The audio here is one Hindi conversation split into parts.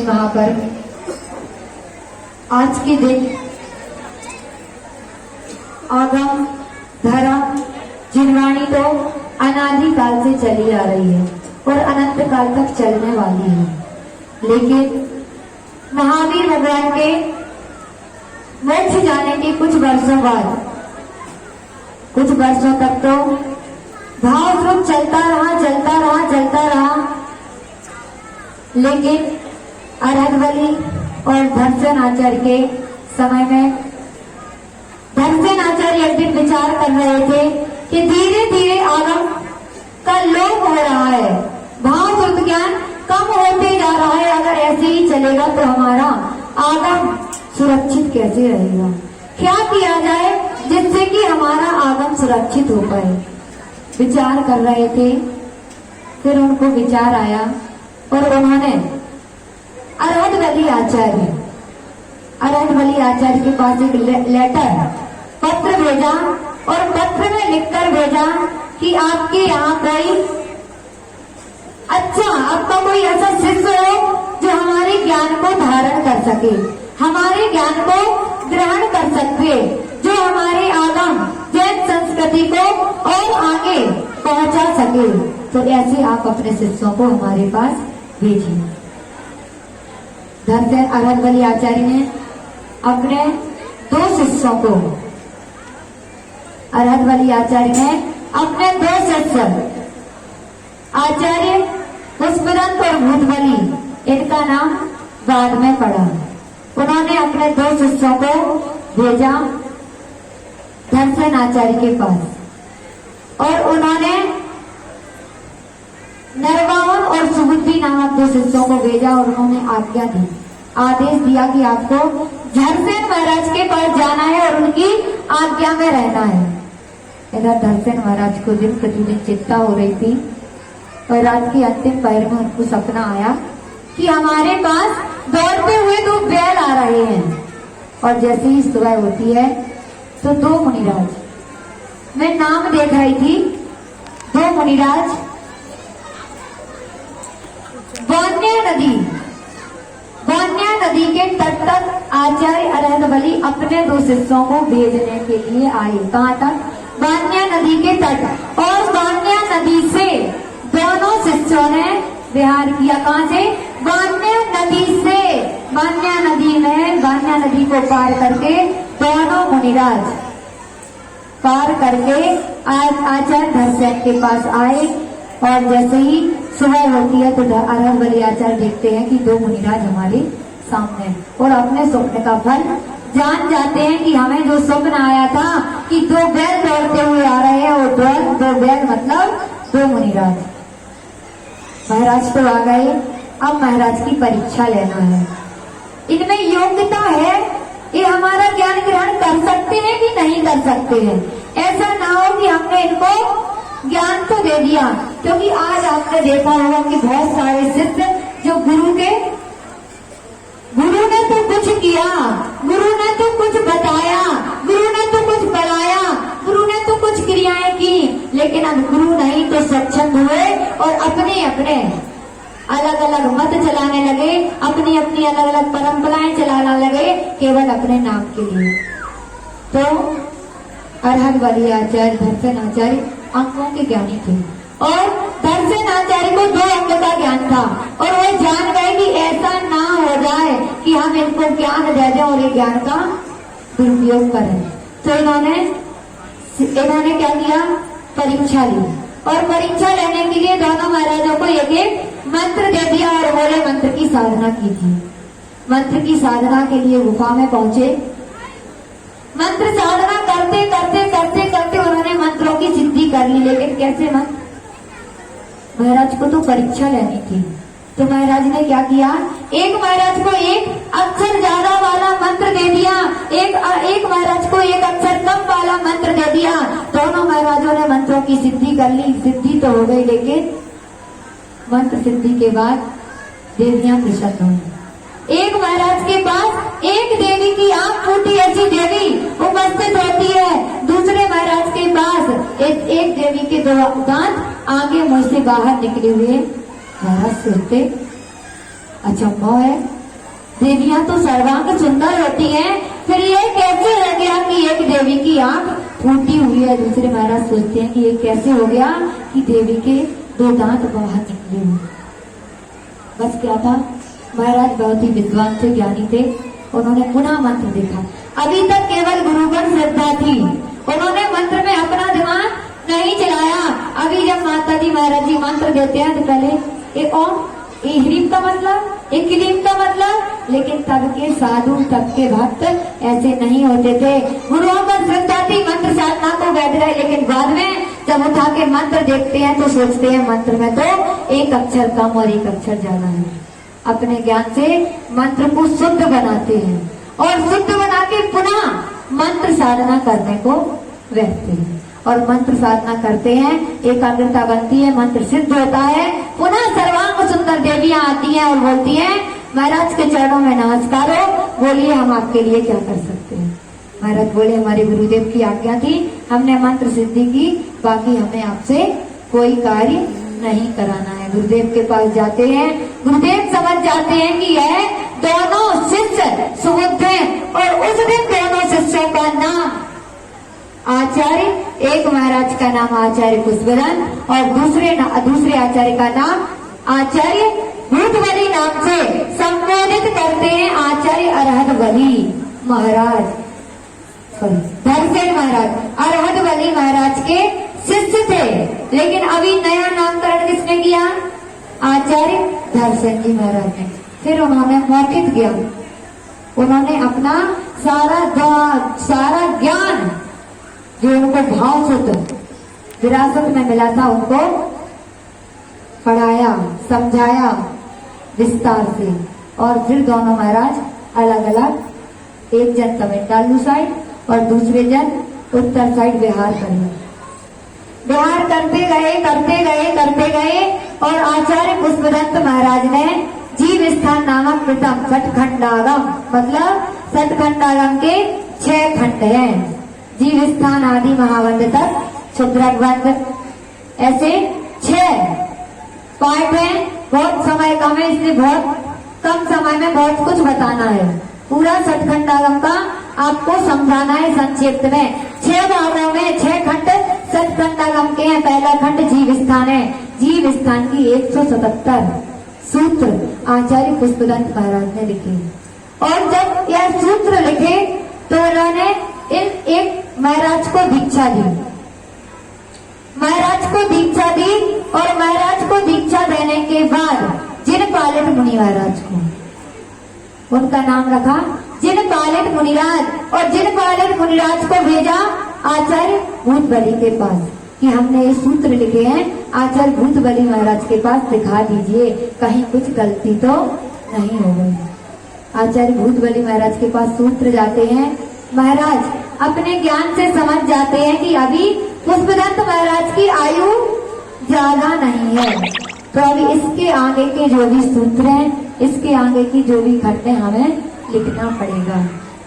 महापर्व आज के दिन आगम धर्म जिनवाणी तो अनादि काल से चली आ रही है और अनंत काल तक चलने वाली है। लेकिन महावीर भगवान के मोक्ष जाने के कुछ वर्षों बाद, कुछ वर्षों तक तो भाव रूप चलता रहा। लेकिन अरहदवली और धर्मसेन आचार्य के समय में धर्मसेन आचार्य एक दिन विचार कर रहे थे कि धीरे धीरे आगम का लोप हो रहा है, भाव रूप ज्ञान कम होते जा रहा है। अगर ऐसे ही चलेगा तो हमारा आगम सुरक्षित कैसे रहेगा? क्या किया जाए जिससे कि हमारा आगम सुरक्षित हो पाए? विचार कर रहे थे। फिर उनको विचार आया और उन्होंने अरहदवली आचार्य के पास एक लेटर पत्र भेजा और पत्र में लिखकर भेजा कि आपके यहाँ कोई आपका कोई ऐसा शिष्य हो जो हमारे ज्ञान को धारण कर सके, हमारे ज्ञान को ग्रहण कर सके, जो हमारे आगम जैन संस्कृति को और आगे पहुंचा सके। तो ऐसे आप अपने शिष्यों को हमारे पास भेजिए। धर्मसेन अरहदवली आचार्य ने अपने दो शिष्यों को, अरहदवली आचार्य ने अपने दो शिष्य आचार्य पुष्पदंत और भूतबली, इनका नाम बाद में पड़ा, उन्होंने अपने दो शिष्यों को भेजा धर्मसेन आचार्य के पास और उन्होंने नरवावन और सुबुद्धि नामक दो शिष्यों को भेजा और उन्होंने आज्ञा दी, आदेश दिया कि आपको धर्मसेन महाराज के पास जाना है और उनकी आज्ञा में रहना है। इधर धर्मसेन महाराज को दिन प्रतिदिन चिंता हो रही थी और रात की अंतिम पहर में उनको सपना आया कि हमारे पास दौड़ते हुए दो बैल आ रहे हैं। और जैसे ही सुबह होती है तो दो मुनिराज, मैं नाम देख रही थी, दो मुनिराज वान्या नदी के तट तक आचार्य अरहदवली अपने दो शिष्यों को भेजने के लिए आए। कहाँ तक? वान्या नदी के तट। और वान्या नदी से दोनों शिष्यों ने विहार किया। कहाँ से? वान्या नदी से। वान्या नदी को पार करके दोनों मुनिराज पार करके आचार्य धर्मसेन के पास आए। और जैसे ही सुबह होती है तो अरहदवली आचार्य देखते हैं कि दो मुनिराज हमारे सामने और अपने स्वप्न का फल जान जाते हैं कि हमें जो स्वप्न आया था कि दो बैल दौड़ते हुए आ रहे हैं, और दो बैल मतलब दो मुनिराज। महाराज तो आ गए, अब महाराज की परीक्षा लेना है। इनमें योग्यता है, ये हमारा ज्ञान ग्रहण कर सकते हैं कि नहीं कर सकते हैं। ऐसा ना हो कि हमने इनको ज्ञान तो दे दिया, क्योंकि आज आपने देखा होगा कि बहुत सारे शिष्य जो गुरु ने तो कुछ किया, गुरु ने तो कुछ बताया, गुरु ने तो कुछ बनाया, गुरु ने तो कुछ क्रियाएं की, लेकिन अब गुरु नहीं तो स्वच्छंद हुए और अपने अपने अलग अलग मत चलाने लगे, अपनी अपनी अलग अलग परंपराएं चलाने लगे केवल अपने नाम के लिए। तो अरहदवली आचार्य धर्मसेन आचार्य अंकों के ज्ञानी थे और धर्मसेन आचार्य को 2 अंक का ज्ञान था और वो जान गए कि ऐसा ना हो जाए कि हम इनको ज्ञान दे दें और ये ज्ञान का दुरुपयोग करें। तो इन्होंने क्या किया? परीक्षा ली और परीक्षा लेने के लिए दोनों महाराजों को एक एक मंत्र दे दिया और बोले मंत्र की साधना कीजिए। मंत्र की साधना के लिए गुफा में पहुंचे। मंत्र साधना करते उन्होंने मंत्रों की सिद्धि कर ली, लेकिन कैसे मंत्र? महाराज को तो परीक्षा लेनी थी, तो महाराज ने क्या किया? एक महाराज को एक अक्षर ज्यादा वाला मंत्र दे दिया, एक महाराज को एक अक्षर कम वाला मंत्र दे दिया। दोनों महाराजों ने मंत्रों की सिद्धि कर ली। सिद्धि तो हो गई, लेकिन मंत्र सिद्धि के बाद देवियां प्रसन्न हुई। एक महाराज के पास एक देवी की आंख फूटी ऐसी देवी उपस्थित होती है, दूसरे महाराज के पास एक देवी के 2 दांत आगे मुंह से बाहर निकले हुए। महाराज सोचते अचंभव है, देवियां तो सर्वांग सुंदर होती हैं, फिर ये कैसे हो गया कि एक देवी की आंख फूटी हुई है। दूसरे महाराज सोचते हैं कि ये कैसे हो गया कि देवी के 2 दांत बाहर निकले हुए। बस क्या था, महाराज बहुत ही विद्वान थे, ज्ञानी थे, उन्होंने पुनः मंत्र देखा। अभी तक केवल गुरुगण श्रद्धा थी, उन्होंने मंत्र में अपना दिमाग नहीं चलाया। अभी जब माता जी महाराज जी मंत्र देते हैं तो पहले एक ओम, एक ह्रीम का मतलब, एक क्लीम का मतलब, लेकिन तब के साधु, तब के भक्त ऐसे नहीं होते थे। गुरुओं का श्रद्धा थी, मंत्र साधना को बैठ गए, लेकिन बाद में जब उठा के मंत्र देखते हैं तो सोचते हैं मंत्र में तो एक अक्षर कम और एक अक्षर ज्यादा है। अपने ज्ञान से मंत्र को शुद्ध बनाते हैं और शुद्ध बना के पुनः मंत्र साधना करने को बैठते हैं और मंत्र साधना करते हैं, एकाग्रता बनती है, मंत्र सिद्ध होता है, पुनः सर्वांग सुंदर देवियां आती हैं और बोलती हैं महाराज के चरणों में नमस्कार हो, बोलिए हम आपके लिए क्या कर सकते हैं। महाराज बोले हमारे गुरुदेव की आज्ञा थी, हमने मंत्र सिद्धि की, बाकी हमें आपसे कोई कार्य नहीं कराना है। गुरुदेव के पास जाते हैं, गुरुदेव समझ जाते हैं कि यह दोनों शिष्य सुबुद्ध हैं और उस दिन दोनों शिष्यों का नाम आचार्य, एक महाराज का नाम आचार्य पुष्पदन और दूसरे आचार्य का नाम आचार्य भूतबली नाम से संबोधित करते हैं। आचार्य अरहत बली महाराज, धरसेन महाराज अरहत बली महाराज के शिष्य थे, लेकिन अभी नया नामकरण किसने किया? आचार्य धरसेन जी महाराज ने। फिर उन्होंने मौखिक ज्ञान, उन्होंने अपना सारा ज्ञान जो उनको भाव शुद्ध विरासत में मिला था उनको पढ़ाया, समझाया विस्तार से, और फिर दोनों महाराज अलग अलग, एक जन तमिलनाडु साइड और दूसरे जन उत्तर साइड बिहार करते गए और आचार्य पुष्पदंत महाराज ने जीव स्थान नामक प्रथम सतखंडागम, मतलब सतखंडागम के 6 खंड हैं। जीव स्थान आदि महावंद तक क्षुद्रवंद, ऐसे 6 पार्ट हैं। बहुत समय कम है, इसलिए बहुत कम समय में बहुत कुछ बताना है। पूरा सतखंडागम का आपको समझाना है संक्षिप्त में। 6 भागों में 6 खंड सतखंडागम के हैं। पहला खंड जीव स्थान है। जीव स्थान की 177 सूत्र आचार्य पुष्पदंत महाराज ने लिखे, और जब यह सूत्र लिखे तो उन्होंने एक महाराज को दीक्षा दी। महाराज को दीक्षा दी और महाराज को दीक्षा देने के बाद जिनपालित मुनि महाराज को उनका नाम रखा जिनपालित मुनिराज, और जिनपालित मुनिराज को भेजा आचार्य भूतबली के पास कि हमने ये सूत्र लिखे हैं, आचार्य भूतबली महाराज के पास दिखा दीजिए, कहीं कुछ गलती तो नहीं हो गई। आचार्य भूतबली महाराज के पास सूत्र जाते हैं। महाराज अपने ज्ञान से समझ जाते हैं कि अभी पुष्पदंत महाराज की आयु ज्यादा नहीं है, तो अभी इसके आगे के जो भी सूत्र हैं, इसके आगे की जो भी खंड हमें लिखना पड़ेगा।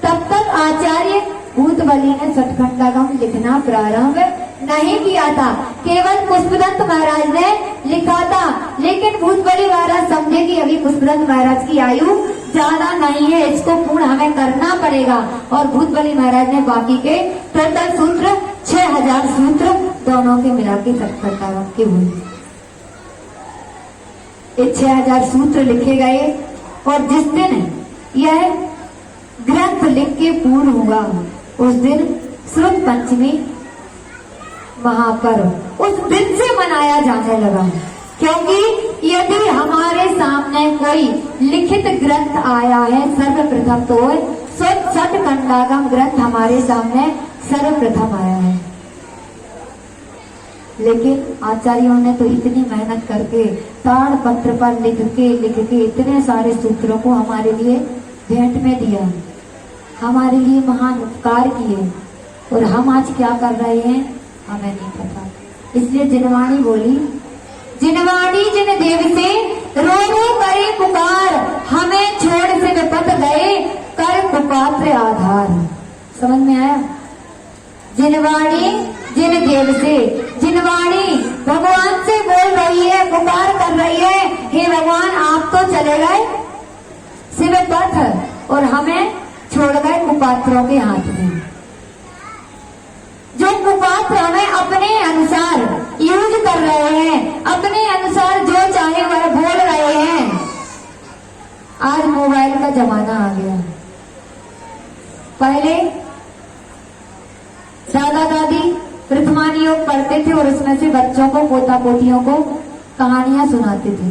तब तक आचार्य भूतबली ने सतखंडागम लिखना प्रारंभ नहीं किया था, केवल पुष्पदंत महाराज ने लिखा था। लेकिन भूतबली महाराज समझे कि अभी पुष्पदंत महाराज की आयु ज्यादा नहीं है, इसको पूर्ण हमें करना पड़ेगा, और भूतबली महाराज ने बाकी के टोटल सूत्र 6000 सूत्र दोनों के मिला के सतखंडागम के हुए। 6000 सूत्र लिखे गए, और जिस दिन यह ग्रंथ लिख के पूर्ण हुआ उस दिन श्रुत पंचमी महापर्व उस दिन से मनाया जाने लगा, क्योंकि यदि हमारे सामने कोई लिखित ग्रंथ आया है सर्वप्रथम तो सतखंडागम ग्रंथ हमारे सामने सर्वप्रथम आया है। लेकिन आचार्यों ने तो इतनी मेहनत करके ताड़ पत्र पर लिख के इतने सारे सूत्रों को हमारे लिए भेंट में दिया, हमारे लिए महान उपकार किए, और हम आज क्या कर रहे हैं हमें नहीं पता। इसलिए जिनवाणी बोली, जिनवाणी जिन देव से रो करे पुकार, हमें छोड़ से विपत गए कर कुपात्र आधार। समझ में आया? जिनवाणी जिन देव से, जिनवाणी भगवान से बोल रही है, पुकार कर रही है, हे भगवान आप तो चले गए, और हमें छोड़ गए कुपात्रों के हाथ में। जो कुपात्र हमें अपने अनुसार यूज कर रहे हैं, अपने अनुसार जो चाहे वह बोल रहे हैं। आज मोबाइल का जमाना आ गया। पहले दादा दादी प्रथमान योग पढ़ते थे और उसमें से बच्चों को, पोता पोतियों को कहानियां सुनाते थे।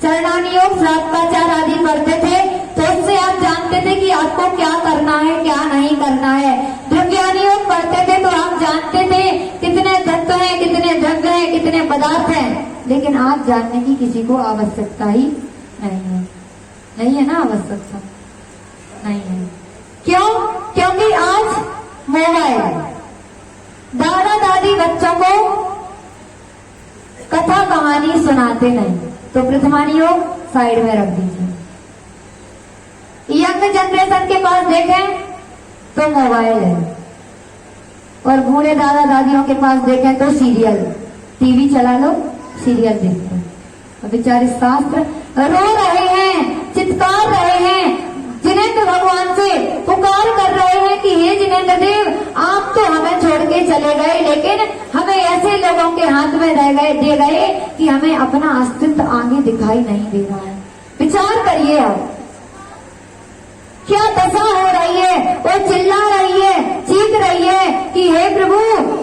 चरणानी योग, श्राद्धाचार आदि पढ़ते थे, तो उससे आप जानते थे कि आपको क्या करना है, क्या नहीं करना है। द्रव्यानी योग पढ़ते थे तो आप जानते थे कितने तत्व हैं, कितने द्रव्य हैं, कितने पदार्थ हैं। लेकिन आज जानने की किसी को आवश्यकता ही नहीं है। नहीं है ना आवश्यकता? नहीं है। क्यों? क्योंकि आज मोबाइल, दादा दादी बच्चों को कथा कहानी सुनाते नहीं, तो प्रथमानी योग साइड में रख दीजिए। यंग जनरेशन के पास देखें तो मोबाइल है, और बूढ़े दादा दादियों के पास देखें तो सीरियल, टीवी चला लो, सीरियल देखते हैं। और बेचारे शास्त्र रो रहे हैं, चित्कार रहे हैं, जिनेंद्र भगवान से पुकार कर रहे हैं कि हे जिनेंद्र देव, आप तो हमें छोड़ के चले गए, लेकिन हमें ऐसे लोगों के हाथ में दे गए कि हमें अपना अस्तित्व आगे दिखाई नहीं दे रहा है। विचार करिए आप, क्या दशा हो रही है। वो चिल्ला रही है, चीख रही है कि हे प्रभु,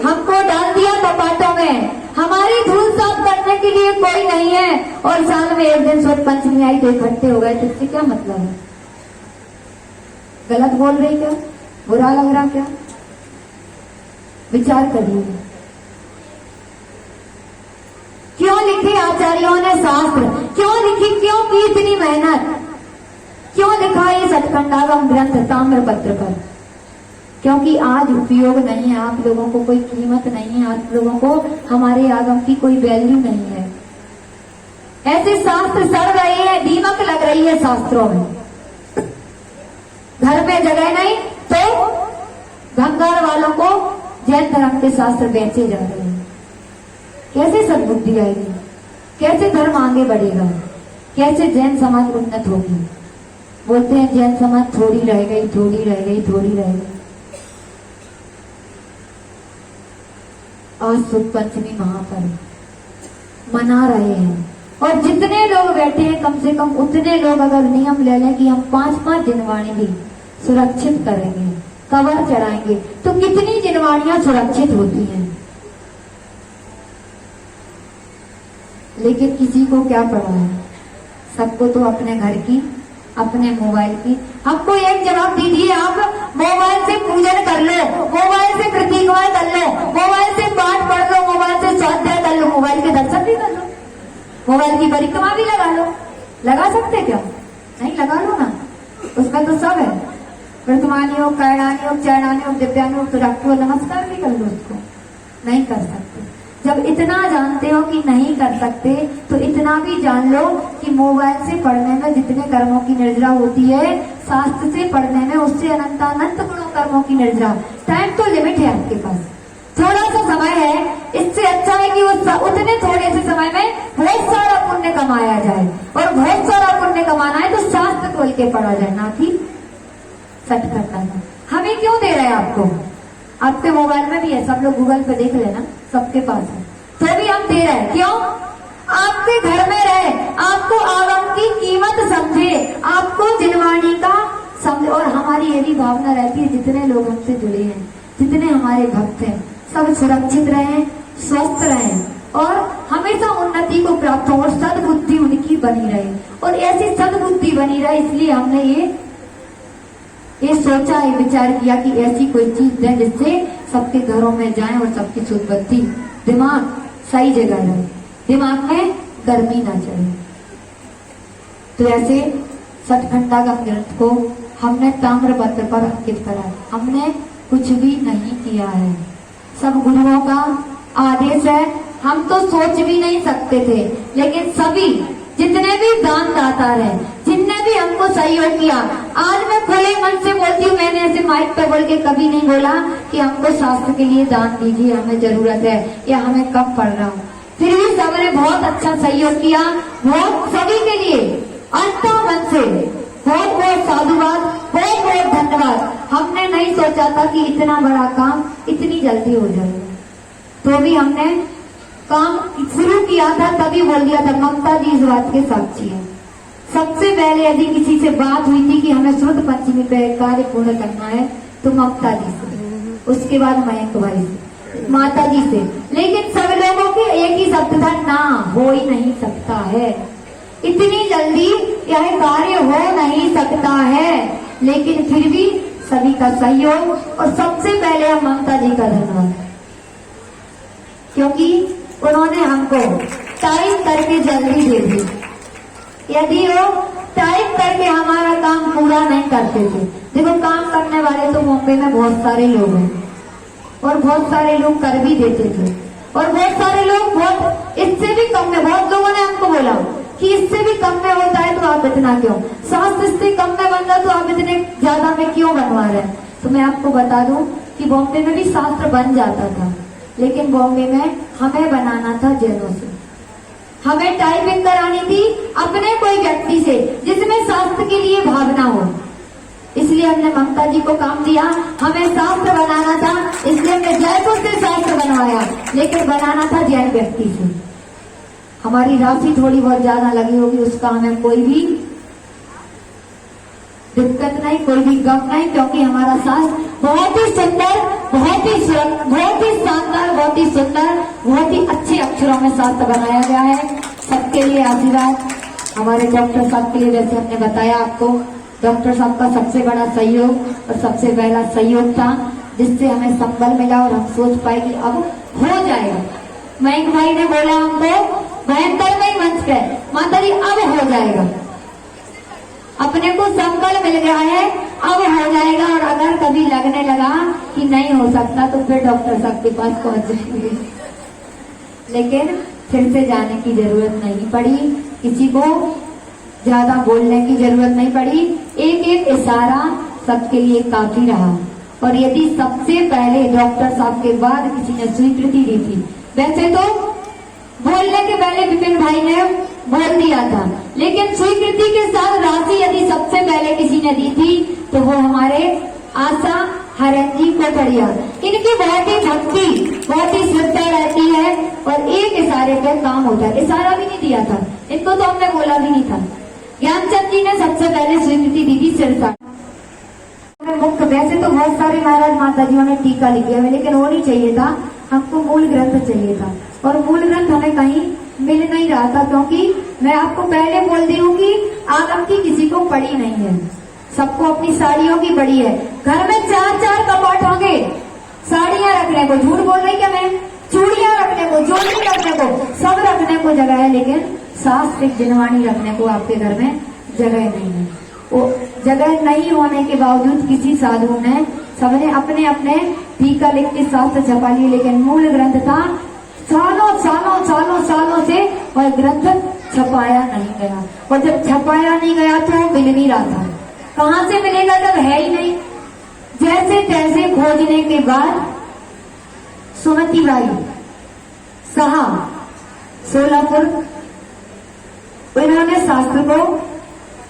हमको डाल दिया कपाटों में, हमारी धूल साफ करने के लिए कोई नहीं है, और साल में एक दिन स्वत पंचमी आई तो इकट्ठे हो गए। तो इससे क्या मतलब है? गलत बोल रही क्या? बुरा लग रहा क्या? विचार करिए। क्यों लिखे आचार्यों ने शास्त्र? क्यों लिखी, क्यों की इतनी मेहनत? क्यों लिखा ये सतखंडागम ग्रंथ ताम्रपत्र पर? क्योंकि आज उपयोग नहीं है, आप लोगों को कोई कीमत नहीं है, आप लोगों को हमारे आगम की कोई वैल्यू नहीं है। ऐसे शास्त्र सड़ रहे हैं, दीमक लग रही है शास्त्रों में। घर में जगह नहीं तो भंगार वालों को जैन धर्म के शास्त्र बेचे जा रहे हैं। कैसे सद्बुद्धि आएगी? कैसे धर्म आगे बढ़ेगा? कैसे जैन समाज उन्नत होगी? बोलते हैं जैन समाज थोड़ी रह गई, थोड़ी रह गई, थोड़ी रह गई। आज सुख पंचमी महापर्व मना रहे हैं, और जितने लोग बैठे हैं कम से कम उतने लोग अगर नियम ले लें कि हम 5-5 जिनवाणी भी सुरक्षित करेंगे, कवर चढ़ाएंगे, तो कितनी जिनवाणियां सुरक्षित होती हैं। लेकिन किसी को क्या पड़ा है? सबको तो अपने घर की, अपने मोबाइल की। हमको एक जवाब दीजिए, आप मोबाइल से पूजन कर लो, मोबाइल से प्रतीकवाद कर लो, मोबाइल से पाठ पढ़ लो, मोबाइल से स्वाध्याय कर लो, मोबाइल के दर्शन भी कर लो, मोबाइल की परिक्रमा भी लगा लो। लगा सकते क्या? नहीं, लगा लो ना, उसका तो सब है। वर्तमान योग, करणानी योग, चरणानी योग, दिव्यान योग, तो रखो, नमस्कार भी कर लो उसको। नहीं कर सकते। जब इतना जानते हो कि नहीं कर सकते, तो इतना भी जान लो कि मोबाइल से पढ़ने में जितने कर्मों की निर्जरा होती है, शास्त्र से पढ़ने में उससे अनंतानंत गुणों कर्मों की निर्जरा। टाइम तो लिमिट है आपके पास, थोड़ा सा समय है। इससे अच्छा है कि उतने थोड़े से समय में बहुत सारा पुण्य कमाया जाए, और बहुत सारा पुण्य कमाना है तो शास्त्र खोल के पढ़ा जाए, ना कि सट करता है। हमें क्यों दे रहे हैं आपको? आपके मोबाइल में भी है, सब लोग गूगल पे देख लेना, सबके पास है, तो भी हम दे रहे हैं। क्यों? आपके घर में रहे, आपको आगम की कीमत समझे, आपको जिनवाणी का समझ। और हमारी ये भी भावना रहती है, जितने लोग हमसे जुड़े हैं, जितने हमारे भक्त हैं, सब सुरक्षित रहें, स्वस्थ रहें, और हमेशा उन्नति को प्राप्त हो, और सद्बुद्धि उनकी बनी रहे। और ऐसी सद्बुद्धि बनी रहे, इसलिए हमने ये सोचा, ये विचार किया कि ऐसी कोई चीज दें जिससे सबके घरों में जाए और सबकी सद्बुद्धि, दिमाग सही जगह रहे, दिमाग में गर्मी ना चले। तो ऐसे सतखंडागम ग्रंथ को हमने ताम्रपत्र पर अंकित करा है। हमने कुछ भी नहीं किया है, सब गुरुओं का आदेश है। हम तो सोच भी नहीं सकते थे, लेकिन सभी जितने भी दान दाता हैं, जिनने भी हमको सहयोग किया, आज मैं खुले मन से बोलती हूँ, मैंने ऐसे माइक पे बोल के कभी नहीं बोला कि हमको शास्त्र के लिए दान दीजिए, हमें जरूरत है या हमें कम पड़ रहा हूँ। फिर भी सबने बहुत अच्छा सहयोग किया, बहुत सभी के लिए अंतः मन से नहीं सोचा था कि इतना बड़ा काम इतनी जल्दी हो जाएगा, तो भी हमने काम शुरू किया था, तभी बोल दिया था। ममता जी इस बात के साक्षी है। सबसे पहले यदि किसी से बात हुई थी कि हमें शुद्ध पंचमी पे कार्य पूर्ण करना है, तो ममता जी से, उसके बाद मयंक भाई से, माता जी से। लेकिन सब लोगों के एक ही शब्द था, ना हो ही नहीं सकता है, इतनी जल्दी यह कार्य हो नहीं सकता है। लेकिन फिर भी सभी का सहयोग, और सबसे पहले हम ममता जी का धन्यवाद, क्योंकि उन्होंने हमको टाइप करके जल्दी दे दी। यदि वो टाइप करके हमारा काम पूरा नहीं करते थे, देखो काम करने वाले तो बॉम्बे में बहुत सारे लोग हैं, और बहुत सारे लोग कर भी देते थे, और बहुत सारे लोग बहुत इससे भी कम में, बहुत लोगों ने हमको बोला कि इससे भी कम में होता है तो आप इतना क्यों, शास्त्र इससे कम में बन रहा तो आप इतने ज्यादा में क्यों बनवा रहे हैं। तो मैं आपको बता दूं कि बॉम्बे में भी शास्त्र बन जाता था, लेकिन बॉम्बे में हमें बनाना था जैनों से, हमें टाइपिंग करानी थी अपने कोई व्यक्ति से जिसमें शास्त्र के लिए भावना हो। इसलिए हमने ममता जी को काम दिया, हमें शास्त्र बनाना था, इसलिए हमने जयपुर से शास्त्र बनवाया, लेकिन बनाना था जैन व्यक्ति से। हमारी राशि थोड़ी बहुत ज्यादा लगी होगी, उसका हमें कोई भी दिक्कत नहीं, कोई भी गम नहीं, क्योंकि हमारा शास्त्र बहुत ही सुंदर, बहुत ही शानदार, बहुत ही सुंदर, बहुत ही अच्छे अक्षरों में शास्त्र बनाया गया है। सबके लिए आशीर्वाद। हमारे डॉक्टर साहब के लिए, जैसे हमने बताया आपको, डॉक्टर साहब का सबसे बड़ा सहयोग और सबसे पहला सहयोग था, जिससे हमें संबल मिला और हम सोच पाए कि अब हो जाएगा। मयंक भाई ने बोला हमको भयंकर में मंच पे, माता जी अब हो जाएगा, अपने को संबल मिल गया है, अब हो जाएगा। और अगर कभी लगने लगा कि नहीं हो सकता तो फिर डॉक्टर साहब के पास पहुंच जाएंगे, लेकिन फिर से जाने की जरूरत नहीं पड़ी, किसी को ज्यादा बोलने की जरूरत नहीं पड़ी, एक एक इशारा सबके लिए काफी रहा। और यदि सबसे पहले डॉक्टर साहब के बाद किसी ने स्वीकृति दी थी, वैसे तो बोलने के पहले विपिन भाई ने बोल दिया था, लेकिन स्वीकृति के साथ राशि यदि सबसे पहले किसी ने दी थी तो वो हमारे आशा हरण जी कोटड़िया। इनकी बहुत ही भक्ति, बहुत ही श्रद्धा रहती है, और एक इशारे पे काम होता है। इशारा भी नहीं दिया था इनको, तो हमने बोला भी नहीं था। ज्ञानचंद जी ने सबसे पहले स्वीकृति दी थी सिरसा मुक्त। वैसे तो बहुत सारे महाराज माता जी ने टीका लिखे हुए, लेकिन वो नहीं चाहिए था, हमको मूल ग्रंथ चाहिए था, और मूल ग्रंथ हमें कहीं मिल नहीं रहा था, क्योंकि मैं आपको पहले बोल दी हूँ कि आगम की किसी को पड़ी नहीं है, सबको अपनी साड़ियों की पड़ी है। घर में 4-4 कपाट होंगे साड़ियां रखने को, झूठ बोल रही क्या मैं, चूड़ियां रखने को, ज्वेलरी रखने को, सब रखने को जगह है, लेकिन शास्त्रिक जिनवाणी रखने को आपके घर में जगह नहीं है। वो जगह नहीं होने के बावजूद किसी साधु ने, सबने अपने अपने टीका लिख के शास्त्र छपा लिए, लेकिन मूल ग्रंथ था सालों से वह ग्रंथ छपाया नहीं गया। और जब छपाया नहीं गया तो मिल नहीं रहा था, कहाँ से मिलेगा जब है ही नहीं। जैसे तैसे खोजने के बाद सुमति बाई साहब सोलापुर, उन्होंने शास्त्र को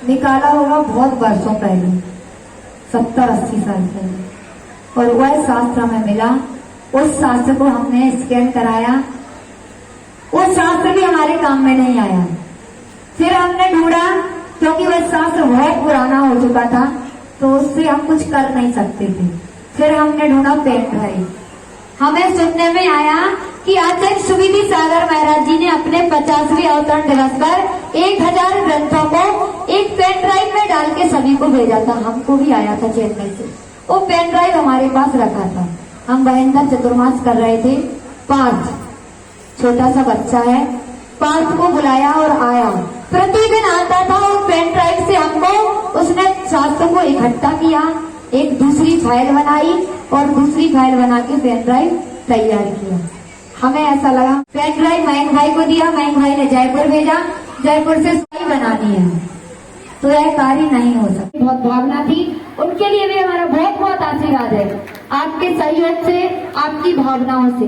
निकाला होगा बहुत वर्षों पहले, 70-80 साल पहले, और वह शास्त्र हमें मिला। उस शास्त्र को हमने स्कैन कराया, वो शास्त्र भी हमारे काम में नहीं आया। फिर हमने ढूंढा, क्योंकि वह शास्त्र बहुत पुराना हो चुका था, तो उससे हम कुछ कर नहीं सकते थे। फिर हमने ढूंढा पेन ड्राइव। हमें सुनने में आया कि आचार्य सुविधि सागर महाराज जी ने अपने 50वें अवतरण दिवस पर 1000 ग्रंथों को एक पेन ड्राइव में डाल के सभी को भेजा था। हमको भी आया था चेन्नई से, वो पेन ड्राइव हमारे पास रखा था। हम महेंद्र चतुर्मास कर रहे थे, पार्थ छोटा सा बच्चा है, पार्थ को बुलाया और आया, प्रतिदिन आता था। और पेन ड्राइव से हमको उसने शास्त्र को इकट्ठा किया, एक दूसरी फाइल बनाई और दूसरी फाइल बना के पेन ड्राइव तैयार किया। हमें ऐसा लगा पेन ड्राइव मयंक भाई को दिया, मयंक भाई ने जयपुर भेजा, जयपुर से सही बनानी है, तो यह कार्य नहीं हो सकता। बहुत भावना थी, उनके लिए भी हमारा बहुत बहुत आशीर्वाद है। आपके सहयोग से, आपकी भावनाओं से,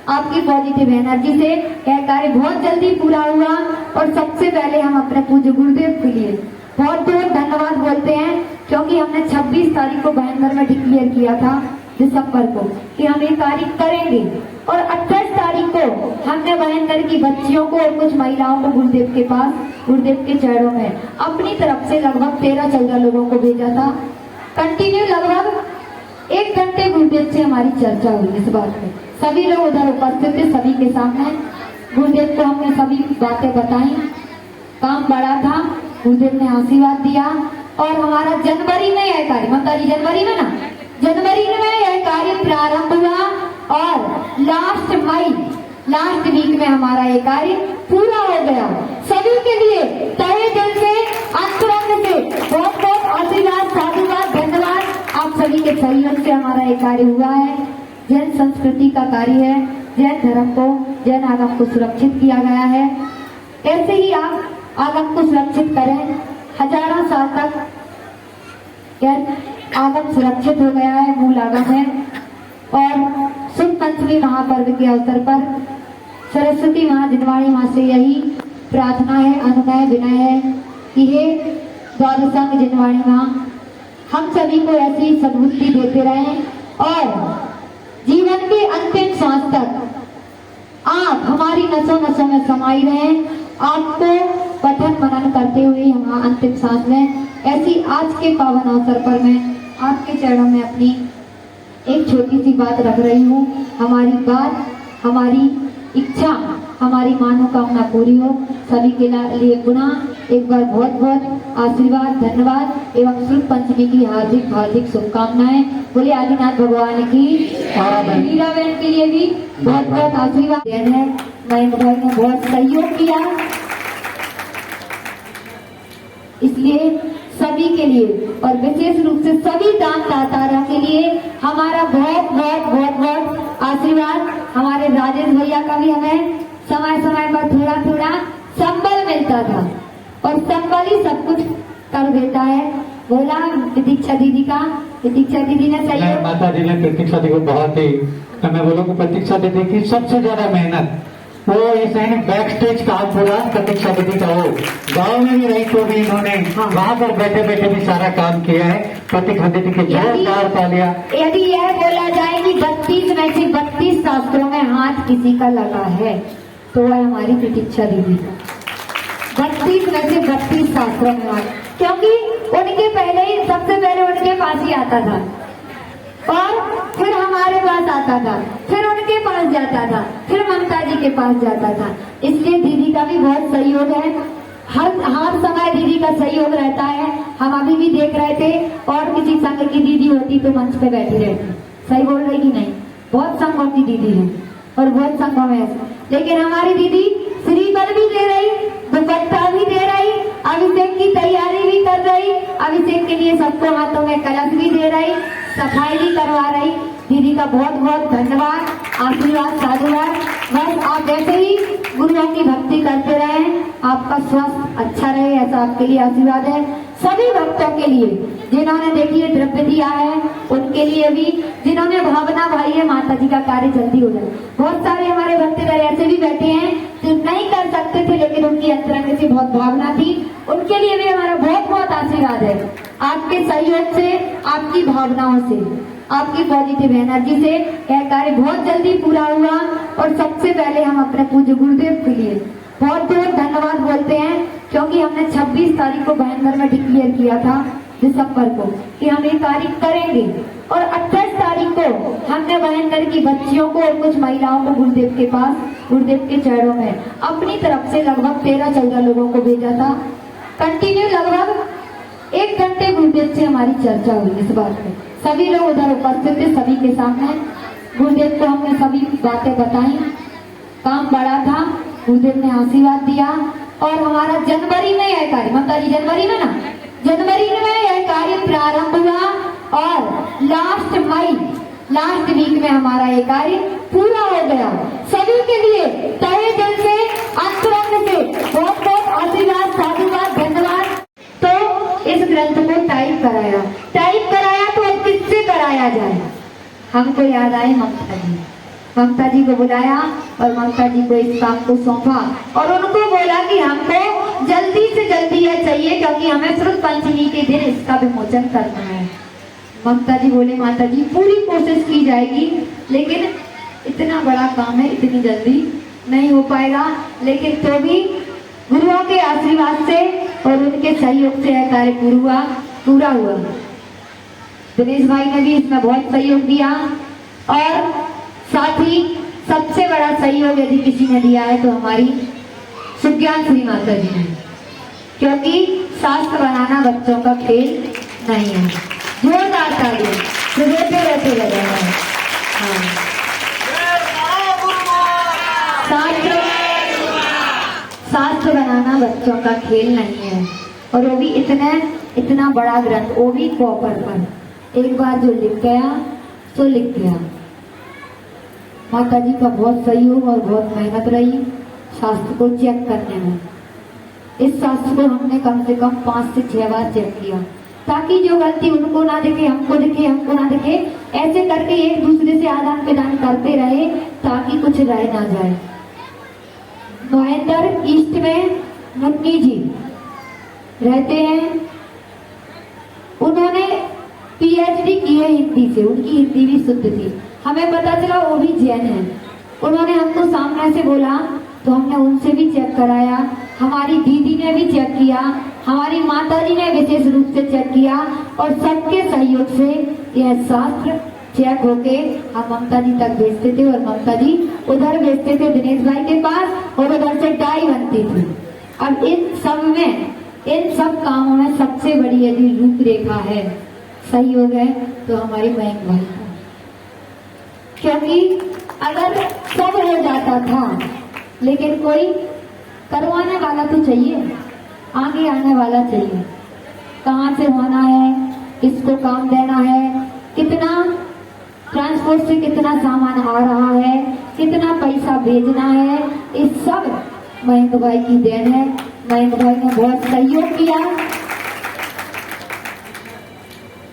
आपकी पॉजिटिव एनर्जी से यह कार्य बहुत जल्दी पूरा हुआ। और सबसे पहले हम अपने पूज्य गुरुदेव के लिए बहुत बहुत धन्यवाद बोलते हैं क्योंकि हमने 26 तारीख को भयंकर में डिक्लेयर किया था दिसंबर को कि हम ये कार्य करेंगे, और 28 तारीख को हमने भयंकर की बच्चियों को और कुछ महिलाओं को गुरुदेव के पास, गुरुदेव के चरणों में अपनी तरफ से लगभग 13-14 लोगों को भेजा था। कंटिन्यू लगभग 1 घंटे गुरुदेव से हमारी चर्चा हुई इस बात पे। सभी लोग उधर उपस्थित थे, सभी के सामने गुरुदेव को हमने सभी बातें बताई। काम बड़ा था, गुरुदेव ने आशीर्वाद दिया, और हमारा जनवरी में यह कार्य, ममता जी जनवरी में ना, जनवरी में यह कार्य प्रारंभ हुआ, और लास्ट वीक में हमारा ये कार्य पूरा हो गया। सभी के लिए तहे दिल से, अंतरंग से बहुत बहुत आशीर्वाद, साधुवाद, धन्यवाद। आप सभी के सहयोग से हमारा ये कार्य हुआ है। जैन संस्कृति का कार्य है, जैन धर्म को, जैन आगम को सुरक्षित किया गया है। ऐसे ही आप आगम को सुरक्षित करें। हजारों साल तक आगम सुरक्षित हो गया है, मूल आगम है। और शुभ पंचमी महापर्व के अवसर पर सरस्वती माँ, जिनवाणी माँ से यही प्रार्थना है, अनुनय विनय है कि हे द्वादशांग जिनवाणी माँ, हम सभी को ऐसी सद्बुद्धि देते रहें, और जीवन के अंतिम सांस तक आप हमारी नसों नसों में समाई रहें। आपको पठन मनन करते हुए हम अंतिम सांस में, ऐसी आज के पावन अवसर पर मैं आपके चरणों में अपनी एक छोटी सी बात रख रही हूँ। हमारी बात, हमारी इच्छा, हमारी मनोकामना पूरी हो। सभी के लिए पुनः एक बार बहुत बहुत आशीर्वाद, धन्यवाद एवं शुभ पंचमी की हार्दिक हार्दिक शुभकामनाएं। बोले आदिनाथ भगवान की। मीरा बहन के लिए भी बहुत बहुत आशीर्वाद है। महेंद्र भाई ने बहुत सहयोग किया, इसलिए सभी के लिए और विशेष रूप से सभी दान दातारों के लिए हमारा बहुत बहुत बहुत बहुत आशीर्वाद। हमारे राजेश भैया का भी हमें समय समय पर थोड़ा थोड़ा संबल मिलता था, और संबल ही सब कुछ कर देता है। बोला प्रतीक्षा दीदी का, प्रतीक्षा दीदी ने सही, माता जी ने प्रतीक्षा दीदी को बहुत ही, मैं बोलूँ प्रतीक्षा दीदी की सबसे ज्यादा मेहनत, वो ऐसे बैक स्टेज का पूरा प्रतीक्षा दीदी का, वो गाँव में भी रही तो भी इन्होंने वहाँ पर बैठे बैठे भी सारा काम किया है। प्रतीक्षा दीदी के जोरदार तालियां। यदि यह बोला जाए कि 32 में से 32 शास्त्रों में हाथ किसी का लगा है तो वह हमारी प्रतीक्षा दीदी का। 32 में से 32 शास्त्रों में हाथ, क्योंकि उनके पहले ही, सबसे पहले उनके पास ही आता था, और फिर हमारे पास आता था, फिर उनके पास जाता था, फिर ममता जी के पास जाता था। इसलिए दीदी का भी बहुत सहयोग है, हर समय दीदी का सहयोग रहता है। हम अभी भी देख रहे थे, और किसी संघ की दीदी होती तो मंच पे बैठी रहती। सही बोल रही कि नहीं? बहुत संघों की दीदी है और बहुत संघों में ऐसा, लेकिन हमारी दीदी श्रीफल भी दे रही, दुपट्टा भी दे रही, अभिषेक की तैयारी भी कर रही, अभिषेक के लिए सबको हाथों में कलश भी दे रही, सफाई भी करवा रही। दीदी का बहुत बहुत धन्यवाद, आशीर्वाद, साधुवाद। बस आप ऐसे ही गुरुओं की भक्ति करते रहें, आपका स्वास्थ्य अच्छा रहे, ऐसा आपके लिए आशीर्वाद है। सभी भक्तों के लिए, जिन्होंने देखिए द्रव्य दिया है उनके लिए भी, जिन्होंने भावना भाई है माता जी का कार्य जल्दी हो जाए। बहुत सारे हमारे भक्त ऐसे भी बैठे हैं जो नहीं कर सकते थे, लेकिन उनकी अंतरंग से बहुत भावना थी, उनके लिए भी हमारा बहुत बहुत आशीर्वाद है। आपके सहयोग से, आपकी भावनाओं से, आपकी पॉजिटिव एनर्जी से यह कार्य बहुत जल्दी पूरा हुआ। और सबसे पहले हम अपने पूज्य गुरुदेव के लिए बहुत बहुत धन्यवाद बोलते हैं, क्योंकि हमने 26 तारीख को भयंकर में डिक्लेयर किया था दिसंबर को कि हम ये कार्य करेंगे, और 28 तारीख को हमने भयंकर की बच्चियों को और कुछ महिलाओं को गुरुदेव के पास, गुरुदेव के चरणों में अपनी तरफ से लगभग 13-14 लोगों को भेजा था। कंटिन्यू लगभग 1 घंटे गुरुदेव से हमारी चर्चा हुई इस बात पे। सभी लोग उधर उपस्थित थे, सभी के सामने गुरुदेव को हमने सभी बातें बताई। काम बड़ा था, गुरुदेव ने आशीर्वाद दिया, और हमारा जनवरी में यह कार्य, ममता जी जनवरी में ना, जनवरी में यह कार्य प्रारंभ हुआ, और लास्ट वीक में हमारा ये कार्य पूरा हो गया। सभी के लिए तहे दिल से, अंतरंग से बहुत बहुत आशीर्वाद, साधुवाद, धन्यवाद। तो इस ग्रंथ को टाइप कराया तो अब किससे कराया जाए? हमको याद आए ममता जी को बुलाया, और ममता जी को इस काम को सौंपा, और उनको बोला कि हमको जल्दी से जल्दी यह चाहिए, क्योंकि हमें शुद्ध पंचमी के दिन इसका विमोचन करना है। ममता जी बोले माता जी पूरी कोशिश की जाएगी, लेकिन इतना बड़ा काम है, इतनी जल्दी नहीं हो पाएगा, लेकिन तो भी गुरुओं के आशीर्वाद से और उनके सहयोग से यह कार्य पूरा हुआ। दिनेश भाई ने भी इसमें बहुत सहयोग दिया, और साथ ही सबसे बड़ा सहयोग यदि किसी ने दिया है तो हमारी सुज्ञान श्री माता जी ने, क्योंकि शास्त्र बनाना बच्चों का खेल नहीं है। जोरदार ताली, रोते रोते लगे हैं। हाँ। शास्त्र बनाना बच्चों का खेल नहीं है, और वो भी इतना बड़ा ग्रंथ, वो भी कॉपर पर। एक बार जो लिख गया तो लिख गया। माता जी का बहुत सहयोग और बहुत मेहनत रही शास्त्र को चेक करने में। इस शास्त्र को हमने कम से कम 5 से 6 बार चेक किया, ताकि जो गलती उनको ना दिखे, हमको दिखे, हमको ना दिखे, ऐसे करके एक दूसरे से आदान प्रदान करते रहे, ताकि कुछ रह ना जाए। महेंद्र ईस्ट में मुन्नी जी रहते हैं, उन्होंने पीएचडी की है हिंदी से, उनकी हिंदी भी शुद्ध थी। हमें पता चला वो भी जैन है। उन्होंने हमको सामने से बोला तो हमने उनसे भी चेक कराया, हमारी दीदी ने भी चेक किया, हमारी माता जी ने विशेष रूप से चेक किया, और सबके सहयोग से यह शास्त्र चेक होके हम ममता जी तक भेजते थे, और ममता जी उधर भेजते थे दिनेश भाई के पास, और उधर से डाई बनती थी। अब इन सब कामों में सबसे बड़ी यदि रूपरेखा है, सहयोग है, तो हमारी मयंक भाई का। क्योंकि अगर सब हो जाता था, लेकिन कोई करवाने वाला तो चाहिए, आगे आने वाला चाहिए। कहाँ से होना है, किसको काम देना है, कितना ट्रांसपोर्ट से कितना सामान आ रहा है, कितना पैसा भेजना है, इस सब मयंक भाई की देन है। मयंक भाई ने बहुत सहयोग किया,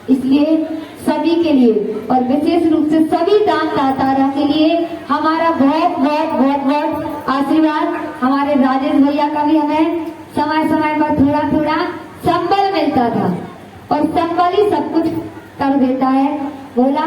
इसलिए सभी के लिए और विशेष रूप से सभी दानदाताओं के लिए हमारा बहुत बहुत बहुत बहुत आशीर्वाद। हमारे राजेश भैया का भी हमें समय समय पर थोड़ा थोड़ा संबल मिलता था, और संबल ही सब कुछ कर देता है। बोला